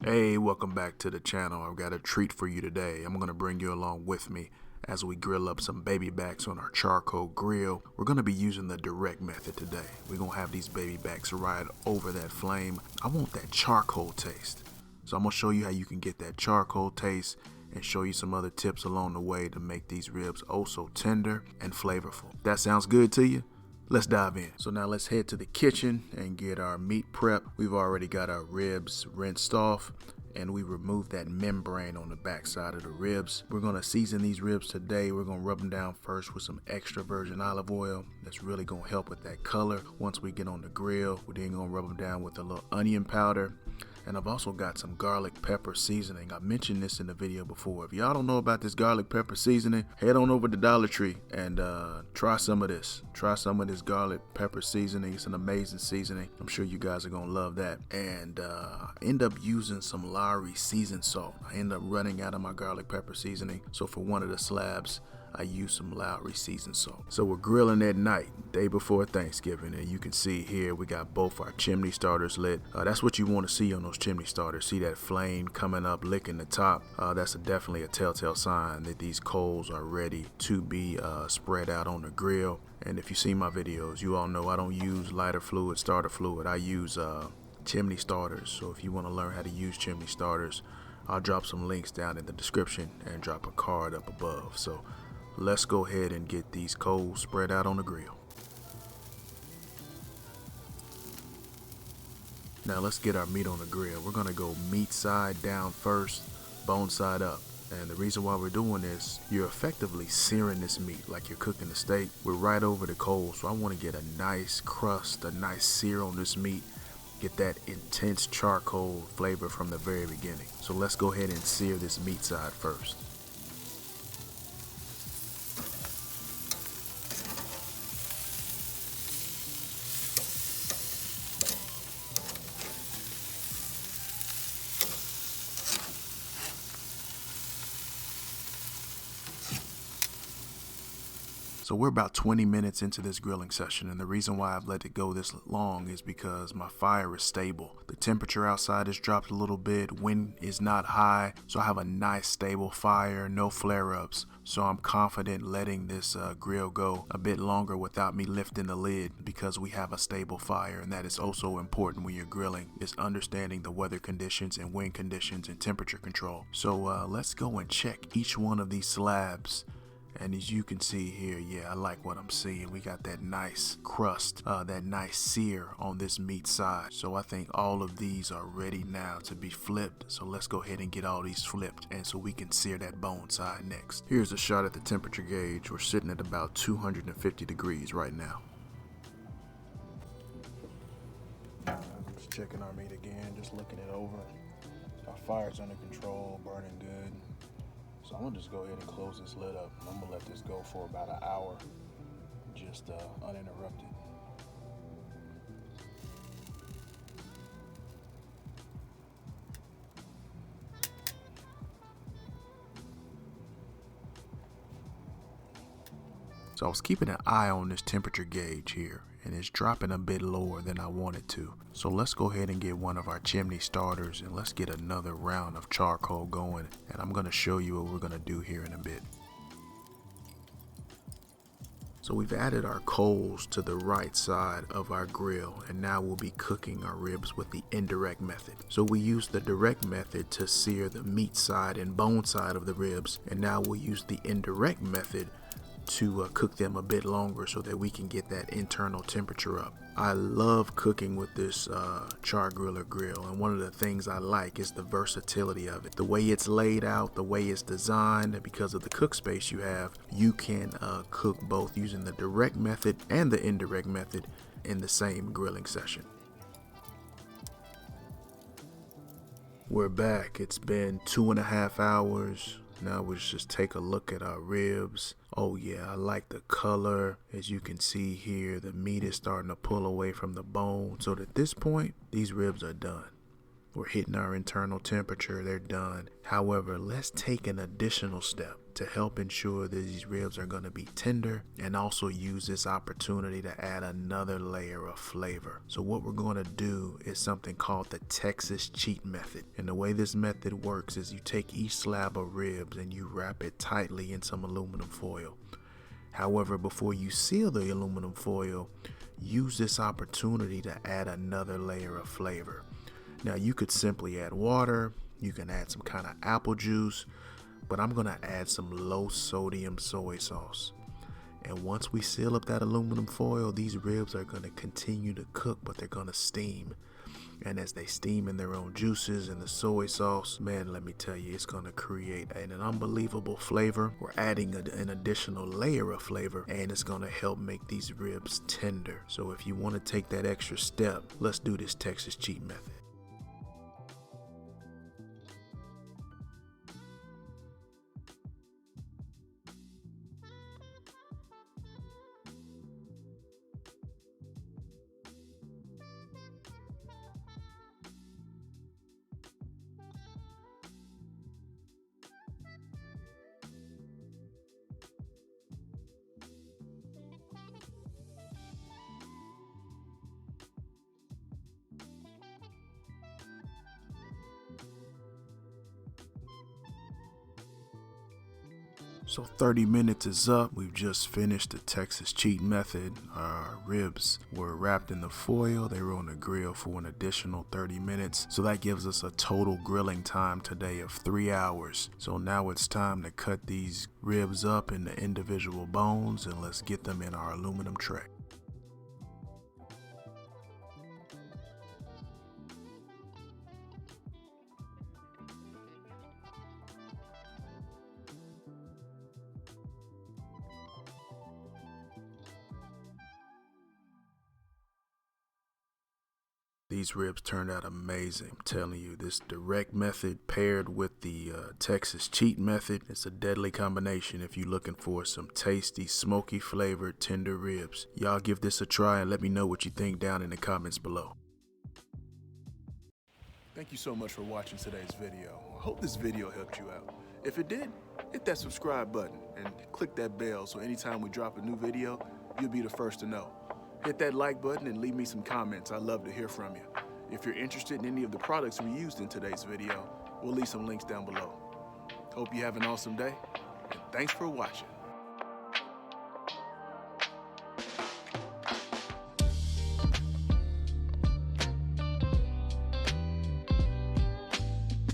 Hey, welcome back to the channel. I've got a treat for you today. I'm going to bring you along with me as we grill up some baby backs on our charcoal grill. We're going to be using the direct method today. We're going to have these baby backs ride over that flame. I want that charcoal taste. So I'm going to show you how you can get that charcoal taste and show you some other tips along the way to make these ribs oh so tender and flavorful. That sounds good to you? Let's dive in. So now let's head to the kitchen and get our meat prep. We've already got our ribs rinsed off and we removed that membrane on the back side of the ribs. We're gonna season these ribs today. We're gonna rub them down first with some extra virgin olive oil. That's really gonna help with that color. Once we get on the grill, we're then gonna rub them down with a little onion powder. And I've also got some garlic pepper seasoning. I mentioned this in the video before. If y'all don't know about this garlic pepper seasoning, head on over to Dollar Tree and try some of this. Try some of this garlic pepper seasoning. It's an amazing seasoning. I'm sure you guys are gonna love that. And end up using some Lowry seasoned salt. I end up running out of my garlic pepper seasoning. So for one of the slabs, I use some Lowry seasoned salt. So we're grilling at night, day before Thanksgiving, and you can see here we got both our chimney starters lit. That's what you want to see on those chimney starters. See that flame coming up, licking the top. That's definitely a telltale sign that these coals are ready to be spread out on the grill. And if you see my videos, you all know I don't use lighter fluid, starter fluid. I use chimney starters. So if you want to learn how to use chimney starters, I'll drop some links down in the description and drop a card up above. So let's go ahead and get these coals spread out on the grill. Now let's get our meat on the grill. We're gonna go meat side down first, bone side up. And the reason why we're doing this, you're effectively searing this meat like you're cooking a steak. We're right over the coals, so I wanna get a nice crust, a nice sear on this meat. Get that intense charcoal flavor from the very beginning. So let's go ahead and sear this meat side first. So we're about 20 minutes into this grilling session, and the reason why I've let it go this long is because my fire is stable. The temperature outside has dropped a little bit, wind is not high, so I have a nice stable fire, no flare-ups. So I'm confident letting this grill go a bit longer without me lifting the lid because we have a stable fire, and that is also important when you're grilling, is understanding the weather conditions and wind conditions and temperature control. So let's go and check each one of these slabs. And as you can see here, yeah, I like what I'm seeing. We got that nice crust, that nice sear on this meat side. So I think all of these are ready now to be flipped. So let's go ahead and get all these flipped, and so we can sear that bone side next. Here's a shot at the temperature gauge. We're sitting at about 250 degrees right now. Just checking our meat again, just looking it over. Our fire's under control, burning good. So I'm gonna just go ahead and close this lid up. I'm gonna let this go for about an hour, just uninterrupted. So I was keeping an eye on this temperature gauge here, and it's dropping a bit lower than I wanted to. So let's go ahead and get one of our chimney starters and let's get another round of charcoal going. And I'm gonna show you what we're gonna do here in a bit. So we've added our coals to the right side of our grill, and now we'll be cooking our ribs with the indirect method. So we use the direct method to sear the meat side and bone side of the ribs, and now we'll use the indirect method to cook them a bit longer so that we can get that internal temperature up. I love cooking with this Char-Griller grill, and one of the things I like is the versatility of it. The way it's laid out, the way it's designed, because of the cook space you have, you can cook both using the direct method and the indirect method in the same grilling session. We're back. It's been 2.5 hours. Now let's just take a look at our ribs. Oh yeah, I like the color. As you can see here, the meat is starting to pull away from the bone. So at this point, these ribs are done. We're hitting our internal temperature, they're done. However, let's take an additional step to help ensure that these ribs are going to be tender, and also use this opportunity to add another layer of flavor. So what we're going to do is something called the Texas cheat method. And the way this method works is you take each slab of ribs and you wrap it tightly in some aluminum foil. However, before you seal the aluminum foil, use this opportunity to add another layer of flavor. Now you could simply add water, you can add some kind of apple juice, but I'm gonna add some low sodium soy sauce. And once we seal up that aluminum foil, these ribs are gonna continue to cook, but they're gonna steam. And as they steam in their own juices and the soy sauce, man, let me tell you, it's gonna create an unbelievable flavor. We're adding an additional layer of flavor, and it's gonna help make these ribs tender. So if you wanna take that extra step, let's do this Texas cheat method. So 30 minutes is up. We've just finished the Texas cheat method. Our ribs were wrapped in the foil. They were on the grill for an additional 30 minutes. So that gives us a total grilling time today of 3 hours. So now it's time to cut these ribs up into individual bones, and let's get them in our aluminum tray. These ribs turned out amazing. I'm telling you, this direct method paired with the Texas cheat method, it's a deadly combination if you're looking for some tasty, smoky flavored, tender ribs. Y'all give this a try and let me know what you think down in the comments below. Thank you so much for watching today's video. I hope this video helped you out. If it did, hit that subscribe button and click that bell so anytime we drop a new video, you'll be the first to know. Hit that like button and leave me some comments. I'd love to hear from you. If you're interested in any of the products we used in today's video, we'll leave some links down below. Hope you have an awesome day, and thanks for watching.